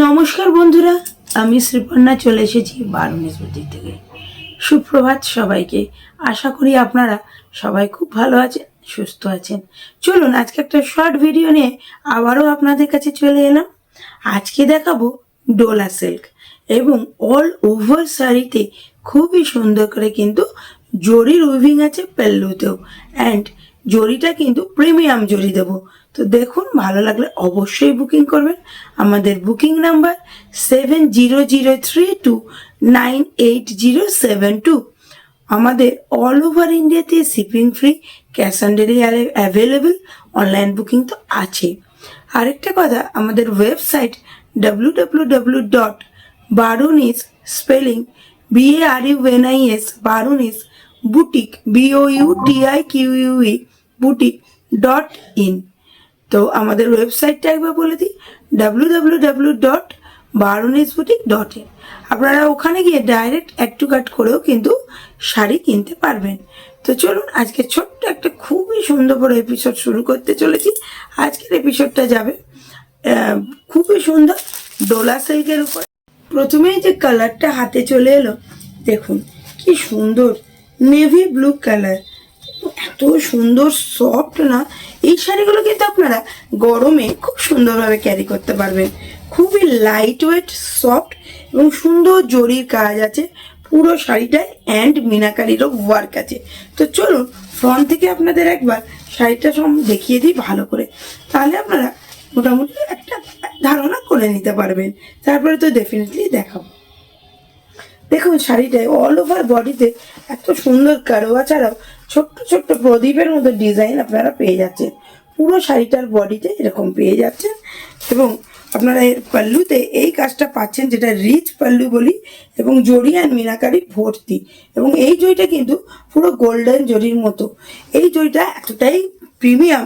নমস্কার বন্ধুরা, আমি শ্রীপর্ণা চলে এসেছি বারুণীস বুটিক থেকে। সুপ্রভাত সবাইকে। আশা করি আপনারা সবাই খুব ভালো আছেন, সুস্থ আছেন। চলুন আজকে একটা শর্ট ভিডিও নিয়ে আবারও আপনাদের কাছে চলে এলাম। আজকে দেখাবো ডোলা সিল্ক এবং অল ওভার শাড়িতে খুবই সুন্দর করে কিন্তু জরির উইভিং আছে পেল্লুতেও, অ্যান্ড জরিটা কিন্তু প্রিমিয়াম জরি দেবো। তো দেখুন, ভালো লাগলে অবশ্যই বুকিং করবেন। আমাদের বুকিং নাম্বার 7003298072। আমাদের অল ওভার ইন্ডিয়াতে shipping free, cash on delivery available, online booking তো আছে। আরেকটা কথা, আমাদের website www.barunis spelling BARUNIS Barunis boutique BOUTIQUE বুটিক.in। তো আমাদের ওয়েবসাইটটা একবার বলে দিই, www.barunisboutique.in। আপনারা ওখানে গিয়ে ডাইরেক্ট অ্যাড টু কার্ট করেও কিন্তু শাড়ি কিনতে পারবেন। তো চলুন আজকে ছোট্ট একটা খুবই সুন্দর বড় এপিসোড শুরু করতে চলেছি। আজকের এপিসোডটা যাবে খুবই সুন্দর ডোলা সিল্কের উপর। প্রথমেই যে কালারটা হাতে চলে এলো, দেখুন কি সুন্দর নেভি ব্লু কালার, এত সুন্দর সফট না। এই শাড়িগুলো কিন্তু আপনারা গরমে খুব সুন্দরভাবে ক্যারি করতে পারবেন। খুবই লাইট ওয়েট, সফট এবং সুন্দর জরির কাজ আছে পুরো শাড়িটায়, অ্যান্ড মিনাকারিরও ওয়ার্ক আছে। তো চলুন ফ্রন্ট থেকে আপনাদের একবার শাড়িটা সব দেখিয়ে দিই ভালো করে, তাহলে আপনারা মোটামুটি একটা ধারণা করে নিতে পারবেন। তারপরে তো ডেফিনেটলি দেখাবো। দেখুন শাড়িটায় অল ওভার বডিতে এত সুন্দর কারোয়া ছাড়াও ছোট্ট ছোট্ট প্রদীপের মতো ডিজাইন আপনারা পেয়ে যাচ্ছেন। পুরো শাড়িটার বডিতে এরকম পেয়ে যাচ্ছেন, এবং আপনারা এর পাল্লুতে এই কাজটা পাচ্ছেন, যেটা রিচ পাল্লু বলি, এবং জরি অ্যান্ড মিনাকারি ভর্তি। এবং এই জরিটা কিন্তু পুরো গোল্ডেন জরির মতো। এই জরিটা এতটাই প্রিমিয়াম,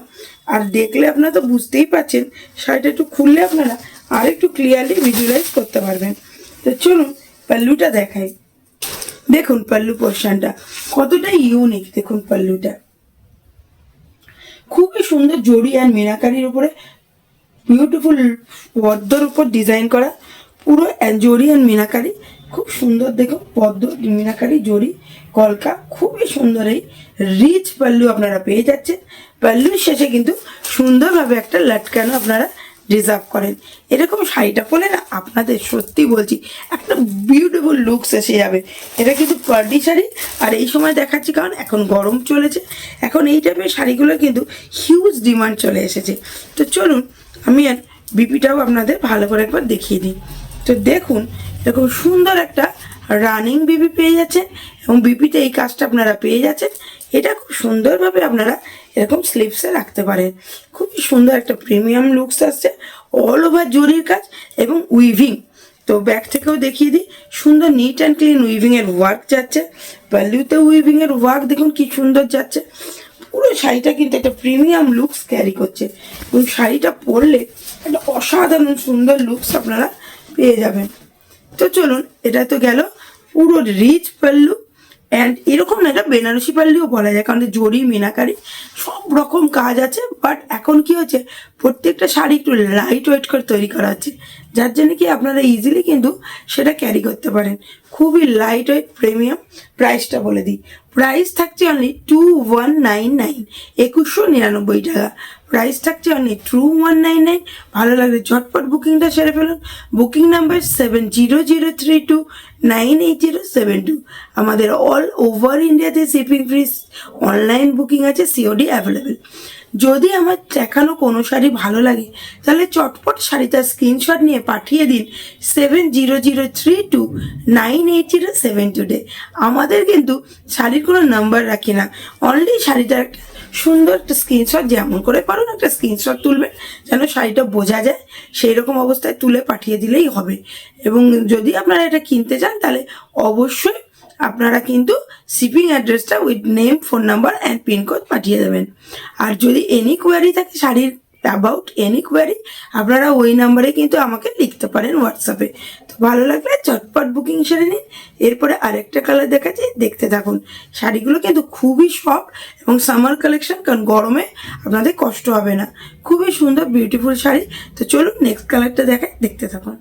আর দেখলে আপনারা তো বুঝতেই পারছেন। শাড়িটা একটু খুললে আপনারা আর একটু ক্লিয়ারলি ভিজুয়ালাইজ করতে পারবেন। তো চলুন পাল্লুটা দেখাই। দেখুন পাল্লু পোর্শনটা কতটা ইউনিক। দেখুন পাল্লুটা খুবই সুন্দর জরি আর মিনাকারির উপরে বিউটিফুল পদ্মর উপর ডিজাইন করা, পুরো জরি আর মিনাকারি খুব সুন্দর। দেখুন পদ্ম মিনাকারি জরি কলকা, খুবই সুন্দর এই রিচ পাল্লু আপনারা পেয়ে যাচ্ছেন। পাল্লুর শেষে কিন্তু সুন্দরভাবে একটা লটকানো আপনারা রিজার্ভ করেন। এরকম শাড়িটা পরলে না, আপনাদের সত্যি বলছি একটা বিউটিফুল লুকস এসে যাবে। এটা কিন্তু পার্টি শাড়ি, আর এই সময় দেখাচ্ছি কারণ এখন গরম চলেছে। এখন এই টাইপের শাড়িগুলোর কিন্তু হিউজ ডিমান্ড চলে এসেছে। তো চলুন আমি আর বিপিটাও আপনাদের ভালো করে একবার দেখিয়ে দিই। তো দেখুন এরকম সুন্দর একটা রানিং বিপি পেয়ে যাচ্ছেন, এবং বিপিতে এই কাজটা আপনারা পেয়ে যাচ্ছেন। এটা খুব সুন্দরভাবে আপনারা এরকম স্লিভসে রাখতে পারেন। খুবই সুন্দর একটা প্রিমিয়াম লুকস আসছে, অল ওভার জরির কাজ এবং উইভিং। তো ব্যাক থেকেও দেখিয়ে দিই, সুন্দর নিট অ্যান্ড ক্লিন উইভিংয়ের ওয়ার্ক যাচ্ছে। পাল্লুতে উইভিংয়ের ওয়ার্ক দেখুন কি সুন্দর যাচ্ছে। পুরো শাড়িটা কিন্তু একটা প্রিমিয়াম লুকস ক্যারি করছে, এবং শাড়িটা পরলে একটা অসাধারণ সুন্দর লুকস আপনারা পেয়ে যাবেন। তো চলুন, এটা তো গেল পুরো রিচ পাল্লু, অ্যান্ড এরকম না, এটা বেনারসি পাল্লুও বলা যায়, কারণ জরি মিনাকারি সব রকম কাজ আছে। বাট এখন কি হচ্ছে, প্রত্যেকটা শাড়ি একটু লাইট ওয়েট করে তৈরি করা হচ্ছে, যার জন্য কি আপনারা ইজিলি কিন্তু সেটা ক্যারি করতে পারেন। খুবই লাইট ওয়েট প্রিমিয়াম। প্রাইসটা বলে দিই, প্রাইস থাকছে অনলি 2199, 2199 টাকা। প্রাইস থাকছে অনলি 2199। ভালো লাগলে ঝটপট বুকিংটা সেরে ফেলুন। Booking number 7003298072। আমাদের অল ওভার ইন্ডিয়াতে শিপিং ফ্রি, অনলাইন বুকিং আছে, সিওডি অ্যাভেলেবেল। যদি আমার দেখানো কোনো শাড়ি ভালো লাগে, তাহলে চটপট শাড়িটার স্ক্রিনশট নিয়ে পাঠিয়ে দিন 7003298072। আমাদের কিন্তু শাড়ির কোনো নাম্বার রাখি না, অনলি শাড়িটার একটা সুন্দর একটা স্ক্রিনশট, যেমন করে পারুন একটা স্ক্রিনশট তুলবেন, যেন শাড়িটা বোঝা যায়, সেই রকম অবস্থায় তুলে পাঠিয়ে দিলেই হবে। এবং যদি আপনারা এটা কিনতে চান, তাহলে অবশ্যই আপনারা কিন্তু শিপিং অ্যাড্রেসটা with name, phone number and pin code পাঠিয়ে দেবেন। আর যদি এনি কোয়ারি থাকে শাড়ির অ্যাবাউট এনি কোয়ারি, আপনারা ওই নাম্বারে কিন্তু আমাকে লিখতে পারেন হোয়াটসঅ্যাপে। তো ভালো লাগলে চটপট বুকিং সেরে নিন। এরপরে আরেকটা কালার দেখাচ্ছি, দেখতে থাকুন। শাড়িগুলো কিন্তু খুবই সফট এবং সামার কালেকশন, কারণ গরমে আপনাদের কষ্ট হবে না। খুবই সুন্দর বিউটিফুল শাড়ি। তো চলুন নেক্সট কালারটা দেখাই, দেখতে থাকুন।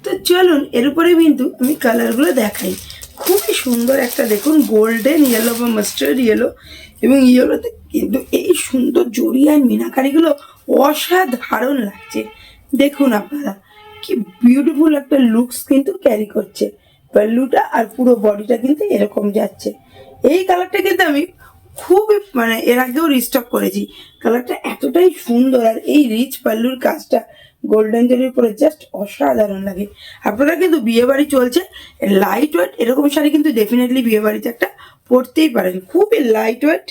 তো চলুন এর উপরে কিন্তু আমি কালারগুলো দেখাই। খুবই সুন্দর একটা দেখুন গোল্ডেন ইয়েলো বা মাস্টার্ড ইয়েলো, এবং ইয়েলোতে কিন্তু এই সুন্দর জড়ি আর মিনাকারিগুলো অসাধারণ লাগছে। দেখুন আপনারা কি বিউটিফুল একটা লুকস কিন্তু ক্যারি করছে পাল্লুটা, আর পুরো বডিটা কিন্তু এরকম যাচ্ছে। এই কালারটা কিন্তু আমি খুবই মানে এর আগেও রিস্টক করেছি, কালারটা এতটাই সুন্দর, আর এই রিচ পাল্লুর কাজটা গোল্ডেন জরির উপরে জাস্ট অসাধারণ লাগে। আপনারা কিন্তু বিয়ে বাড়ি চলছে, লাইট ওয়েট এরকম শাড়ি কিন্তু ডেফিনেটলি বিয়ে বাড়িতে একটা পরতেই পারেন, খুবই লাইট ওয়েট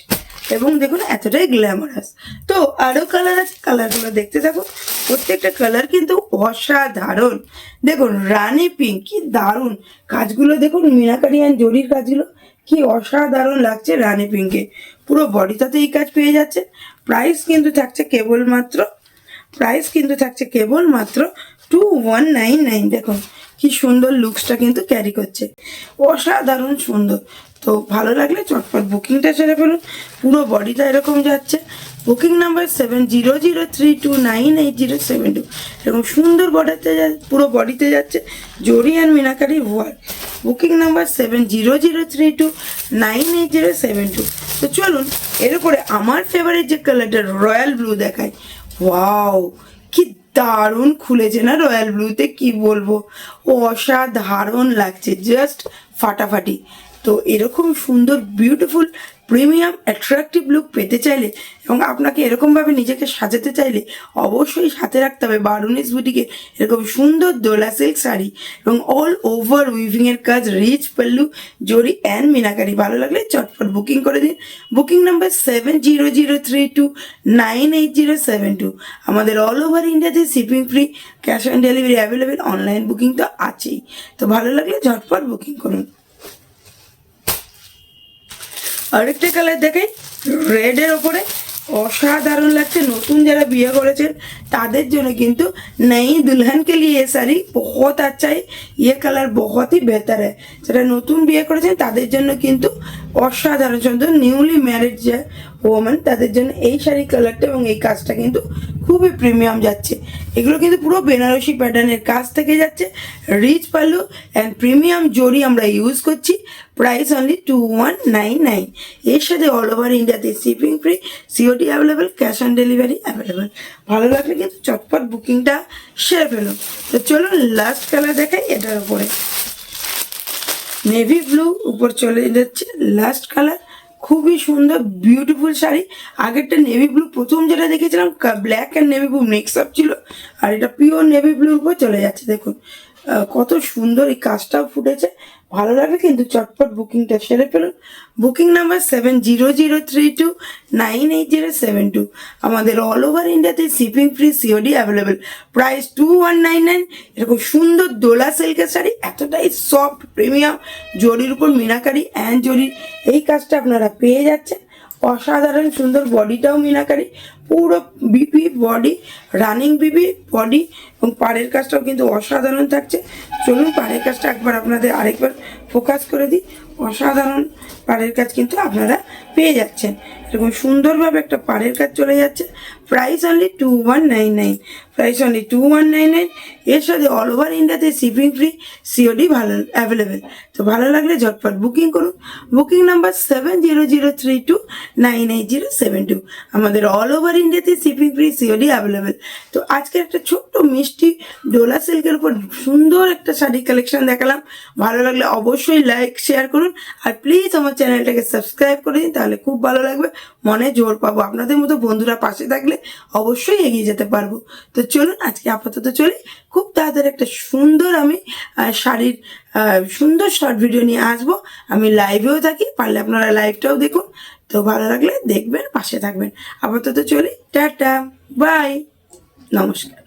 এবং দেখুন এতটাই গ্ল্যামারাস। তো আরও কালার আছে, কালারগুলো দেখতে থাকুন, প্রত্যেকটা কালার কিন্তু অসাধারণ। দেখুন রানি পিঙ্ক, কি দারুণ কাজগুলো, দেখুন মিনাকারি অ্যান্ড জরির কাজগুলো কি অসাধারণ লাগছে রানি পিঙ্কে। পুরো বডিটাতে এই কাজ পেয়ে যাচ্ছে। প্রাইস কিন্তু থাকছে কেবলমাত্র 2199। দেখুন কি সুন্দর লুকসটা কিন্তু ক্যারি করছে, অসাধারণ সুন্দর। তো ভালো লাগলে চটপট বুকিংটা সেরে ফেলুন। পুরো বডিটা এরকম যাচ্ছে। Booking number 7003298072। এরকম সুন্দর বডিতে পুরো বডিতে যাচ্ছে জরি and meenakari work. Booking number 7003298072। তো চলুন এর উপরে আমার ফেভারিট যে কালারটা রয়্যাল ব্লু দেখায়। ওয়াও কি দারুণ খুলেছে না রয়্যাল ব্লুতে, কি বলবো, অসাধারণ লাগছে, জাস্ট ফাটাফাটি। তো এরকম সুন্দর বিউটিফুল প্রিমিয়াম অ্যাট্রাকটিভ লুক পেতে চাইলে এবং আপনাকে এরকমভাবে নিজেকে সাজাতে চাইলে অবশ্যই সাথে রাখতে হবে বারুনিস বুটিকে এরকম সুন্দর দোলা সিল্ক শাড়ি এবং অল ওভার উইভিংয়ের কাজ, রিচ পাল্লু, জরি অ্যান্ড মিনাকারি। ভালো লাগলে চটপট বুকিং করে দিন। Booking number 7003298072। আমাদের অল ওভার ইন্ডিয়াতে shipping free, cash on delivery available, online booking তো আছেই। তো ভালো লাগলে ঝটপট বুকিং করুন। আরেকটা কালার দেখাই রেডের ওপরে, অসাধারণ লাগছে। নতুন যারা বিয়ে করেছেন তাদের জন্য কিন্তু नई दुल्हन के लिए ये साड़ी बहुत अच्छा है, ये कलर बहुत ही बेहतर है। যারা নতুন বিয়ে করেছেন তাদের জন্য কিন্তু অসাধারণ সুন্দর, নিউলি ম্যারিড যে ওমেন তাদের জন্য এই শাড়ি কালারটা এবং এই কাজটা কিন্তু খুবই প্রিমিয়াম যাচ্ছে। এগুলো কিন্তু পুরো বেনারসি প্যাটার্নের কাজ থেকে যাচ্ছে, রিচ পাল্লু অ্যান্ড প্রিমিয়াম জরি আমরা ইউজ করছি। Price only 2199। এর সাথে অল ওভার ইন্ডিয়াতে shipping free, COD available, cash on delivery available. ভালো লাগলে কিন্তু চটপট বুকিংটা সেরে ফেলুন। তো চলুন লাস্ট কালার দেখাই এটার উপরে, নেভি ব্লু উপর চলে যাচ্ছে লাস্ট কালার, খুবই সুন্দর বিউটিফুল শাড়ি। আগেরটা নেভি ব্লু প্রথম যেটা দেখেছিলাম black and navy blue mix up ছিল, আর এটা পিওর নেভি ব্লুর উপর চলে যাচ্ছে। দেখুন কত সুন্দর এই কাজটাও ফুটেছে। ভালো লাগলে কিন্তু চটপট বুকিংটা সেরে ফেলুন। Booking number 7003298072। আমাদের অল ওভার ইন্ডিয়াতে shipping free, COD available. Price 2199। এরকম সুন্দর দোলা সিল্কের শাড়ি, এতটাই সফট প্রিমিয়াম জরির উপর মিনাকারি অ্যান্ড জরির এই কাজটা আপনারা পেয়ে যাচ্ছেন। অসাধারণ সুন্দর, বডিটাও মিনাকারি, পুরো BP body, running BP body এবং পাড়ের কাজটাও কিন্তু অসাধারণ থাকছে। চলুন পাড়ের কাজটা একবার আপনাদের আরেকবার ফোকাস করে দিই। অসাধারণ পাড়ের কাজ কিন্তু আপনারা পেয়ে যাচ্ছেন, এরকম সুন্দরভাবে একটা পাড়ের কাজ চলে যাচ্ছে। Price only 2199। এর সাথে অল ওভার ইন্ডিয়াতে শিপিং ফ্রি, সিওডি ভালো অ্যাভেলেবেল। তো ভালো লাগলে ঝটপট বুকিং করুন। Booking number 7003298072। আমাদের অল ওভার ইন্ডিয়াতে শিপিং ফ্রি, সিওডি অ্যাভেলেবেল। তো আজকে একটা ছোট্ট মিষ্টি ডোলা সিল্কের উপর সুন্দর একটা শাড়ি কালেকশন দেখালাম। ভালো লাগলে অবশ্যই লাইক শেয়ার করুন, আর প্লিজ আমার চ্যানেলটাকে সাবস্ক্রাইব করে দিন, তাহলে খুব ভালো লাগবে, মনে জোর পাবো। আপনাদের মতো বন্ধুরা পাশে থাকলে অবশ্যই এগিয়ে যেতে পারবো। তো চলুন আজকে আপাতত চলি, খুব তাড়াতাড়ি একটা সুন্দর আমি শাড়ির সুন্দর শর্ট ভিডিও নিয়ে আসবো। আমি লাইভেও থাকি, পারলে আপনারা লাইভটাও দেখুন। তো ভালো লাগলে দেখবেন, পাশে থাকবেন। আপাতত চলি, টাটা, বাই, নমস্কার।